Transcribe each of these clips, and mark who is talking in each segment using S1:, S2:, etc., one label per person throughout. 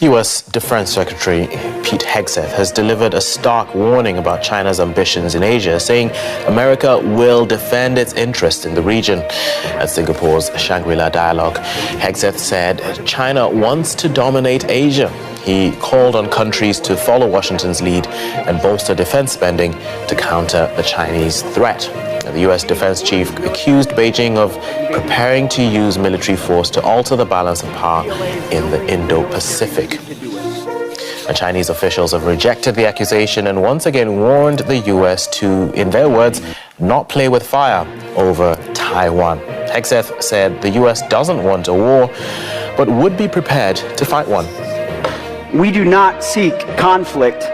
S1: U.S. Defense Secretary Pete Hegseth has delivered a stark warning about China's ambitions in Asia, saying America will defend its interests in the region. At Singapore's Shangri-La Dialogue, Hegseth said China wants to dominate Asia. He called on countries to follow Washington's lead and bolster defense spending to counter the Chinese threat. The U.S. defense chief accused Beijing of preparing to use military force to alter the balance of power in the Indo-Pacific. Chinese officials have rejected the accusation and once again warned the U.S. to, in their words, not play with fire over Taiwan. Hegseth said the U.S. doesn't want a war, but would be prepared to fight one.
S2: We do not seek conflict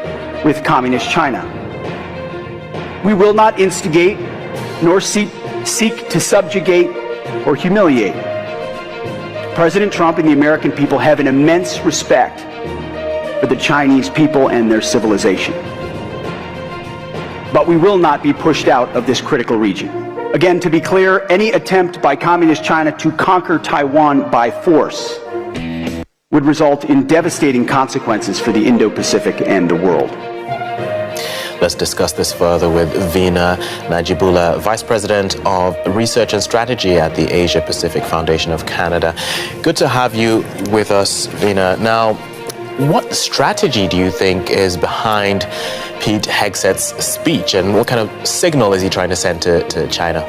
S2: with Communist China. We will not instigate nor seek to subjugate or humiliate. President Trump and the American people have an immense respect for the Chinese people and their civilization. But we will not be pushed out of this critical region. Again, to be clear, any attempt by Communist China to conquer Taiwan by force would result in devastating consequences for the Indo-Pacific and the world.
S1: Let's discuss this further with Veena Najibullah, Vice President of Research and Strategy at the Asia Pacific Foundation of Canada. Good to have you with us, Veena. Now, what strategy do you think is behind Pete Hegseth's speech, and what kind of signal is he trying to send to China?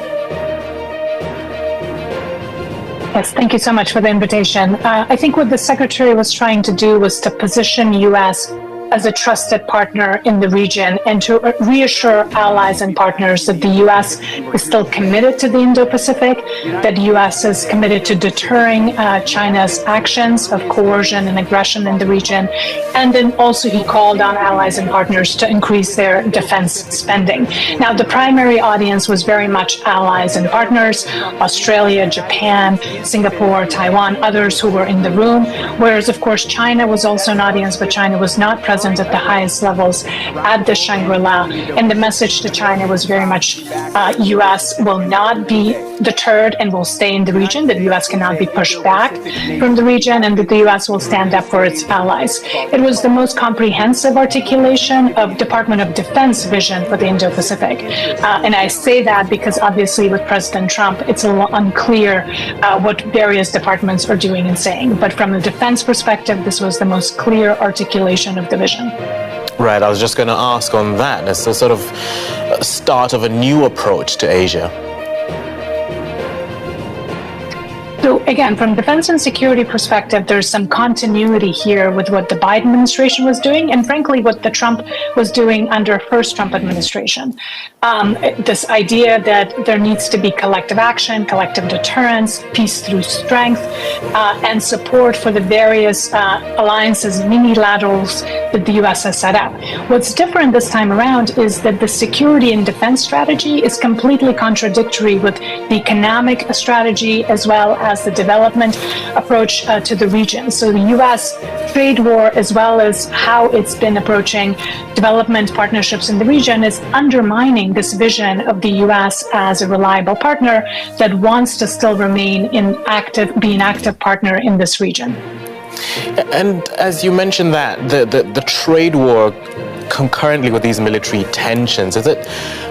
S3: Yes, thank you so much for the invitation. I think what the Secretary was trying to do was to position U.S. as a trusted partner in the region and to reassure allies and partners that the U.S. is still committed to the Indo-Pacific, that the U.S. is committed to deterring China's actions of coercion and aggression in the region. And then also he called on allies and partners to increase their defense spending. Now, the primary audience was very much allies and partners, Australia, Japan, Singapore, Taiwan, others who were in the room, whereas, of course, China was also an audience, but China was not present at the highest levels at the Shangri-La. And the message to China was very much U.S. will not be deterred and will stay in the region, that the U.S. cannot be pushed back from the region, and that the U.S. will stand up for its allies. It was the most comprehensive articulation of Department of Defense vision for the Indo-Pacific. And I say that because obviously with President Trump, it's a little unclear what various departments are doing and saying. But from a defense perspective, this was the most clear articulation of the vision.
S1: Right, I was just going to ask on that. It's the sort of start of a new approach to Asia.
S3: So again, from defense and security perspective, there's some continuity here with what the Biden administration was doing and frankly what the Trump was doing under first Trump administration. This idea that there needs to be collective action, collective deterrence, peace through strength, and support for the various alliances, minilaterals that the U.S. has set out. What's different this time around is that the security and defense strategy is completely contradictory with the economic strategy as well as the development approach to the region. So the U.S. trade war, as well as how it's been approaching development partnerships in the region, is undermining this vision of the U.S. as a reliable partner that wants to still remain be an active partner in this region.
S1: And as you mentioned that, the trade war concurrently with these military tensions, is it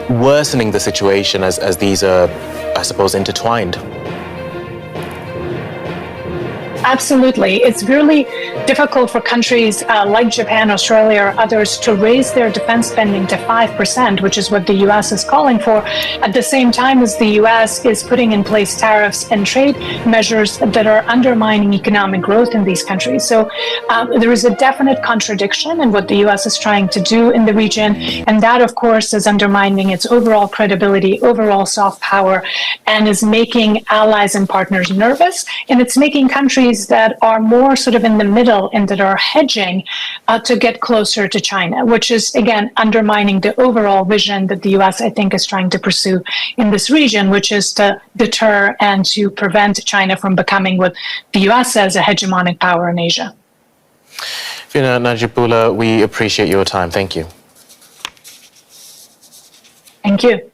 S1: worsening the situation as these are, I suppose, intertwined?
S3: Absolutely. It's really difficult for countries like Japan, Australia, or others to raise their defense spending to 5%, which is what the U.S. is calling for, at the same time as the U.S. is putting in place tariffs and trade measures that are undermining economic growth in these countries. So there is a definite contradiction in what the U.S. is trying to do in the region, and that, of course, is undermining its overall credibility, overall soft power, and is making allies and partners nervous, and it's making countries that are more sort of in the middle and that are hedging to get closer to China, which is, again, undermining the overall vision that the U.S., I think, is trying to pursue in this region, which is to deter and to prevent China from becoming what the U.S. says a hegemonic power in Asia.
S1: Veena Najibullah, we appreciate your time. Thank you.
S3: Thank you.